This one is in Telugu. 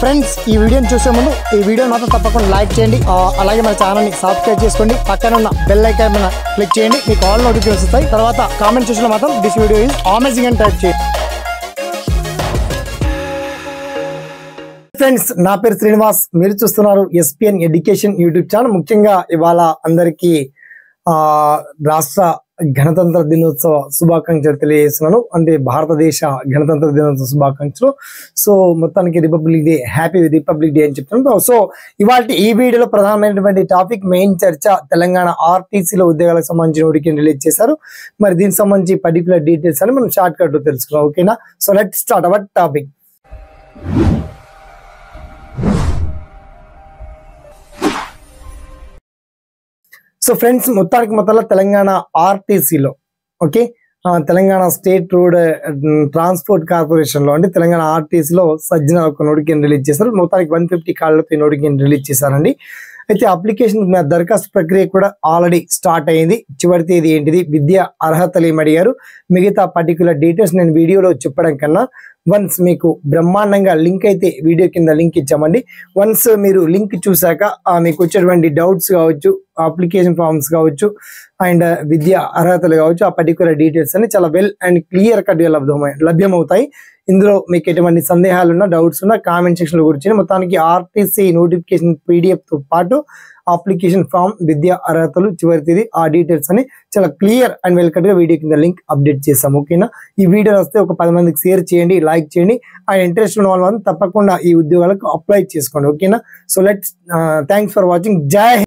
ఫ్రెండ్స్ ఈ వీడియోని చూసే ముందు ఈ వీడియో మాత్రం తప్పకుండా లైక్ చేయండి, అలాగే మన ఛానల్ని సబ్స్క్రైబ్ చేసుకోండి, పక్కన ఉన్న బెల్ ఐకాన్ మీద క్లిక్ చేయండి, మీకు ఆల్ నోటిఫికేషన్స్ వస్తాయి. తర్వాత కామెంట్ సెక్షన్లో మాత్రం దిస్ వీడియో ఈజ్ అమేజింగ్ అని టైప్ చేయండి. ఫ్రెండ్స్ నా పేరు శ్రీనివాస్, మీరు చూస్తున్నారు ఎస్పీఎన్ ఎడ్యుకేషన్ యూట్యూబ్ ఛానల్. ముఖ్యంగా ఇవాళ అందరికీ రాష్ట్ర గణతంత్ర దినోత్సవ శుభాకాంక్షలు తెలియజేస్తున్నాను. అంటే భారతదేశ గణతంత్ర దినోత్సవ శుభాకాంక్షలు. సో మొత్తానికి republic day, happy republic day అని చెప్తున్నాను. సో ఇవాళ ఈ వీడియోలో ప్రధానమైనటువంటి టాపిక్, మెయిన్ చర్చ, తెలంగాణ ఆర్టీసీలో ఉద్యోగాలకు సంబంధించిన నోటిఫికేషన్ రిలీజ్ చేశారు. మరి దీనికి సంబంధించి పర్టికులర్ డీటెయిల్స్ అని మనం షార్ట్ కట్ లో తెలుసుకున్నాం. ఓకేనా? So let's start our topic. So friends మొత్తంలో తెలంగాణ ఆర్టీసీలో Telangana state road transport corporation లో అంటే తెలంగాణ ఆర్టీసీలో సజ్జన ఒక నోటిఫికేషన్ రిలీజ్ చేశారు. మొత్తానికి 150 కాళ్ళతో నోటిఫికేషన్ రిలీజ్ చేశారండి. అయితే అప్లికేషన్ దరఖాస్తు ప్రక్రియ కూడా ఆల్రెడీ స్టార్ట్ అయింది. చివరి తేదీ ఏంటిది, విద్యా అర్హతలు ఏమడిగారు, మిగతా పర్టికులర్ డీటెయిల్స్ నేను వీడియోలో చెప్పడం కన్నా వన్స్ మీకు బ్రహ్మాండంగా లింక్ అయితే వీడియో కింద లింక్ ఇచ్చామండి. వన్స్ మీరు లింక్ చూసాక మీకు వచ్చేటువంటి డౌట్స్ కావచ్చు, అప్లికేషన్ ఫామ్స్ కావచ్చు, అండ్ విద్యా అర్హతలు కావచ్చు, ఆ పర్టికులర్ డీటెయిల్స్ అని చాలా వెల్ అండ్ క్లియర్ కట్గా లభ్యమవుతాయి. ఇందులో మీకు ఎటువంటి సందేహాలు ఉన్నా, డౌట్స్ ఉన్నా కామెంట్ సెక్షన్ లో కూర్చొని మొత్తానికి ఆర్టీసీ నోటిఫికేషన్ పీడిఎఫ్ తో పాటు అప్లికేషన్ ఫామ్, విద్యా అర్హతలు, చివరి తేదీ, ఆ డీటెయిల్స్ అని చాలా క్లియర్ అండ్ వెల్ కట్ గా వీడియో కింద లింక్ అప్డేట్ చేస్తాం. ఓకేనా? ఈ వీడియో వస్తే ఒక 10 మందికి షేర్ చేయండి, లైక్ చేయండి. ఆ ఇంట్రెస్ట్ ఉన్న వాళ్ళు తప్పకుండా ఈ ఉద్యోగాలకు అప్లై చేసుకోండి. ఓకేనా? So let's thanks for watching. జై హింద్.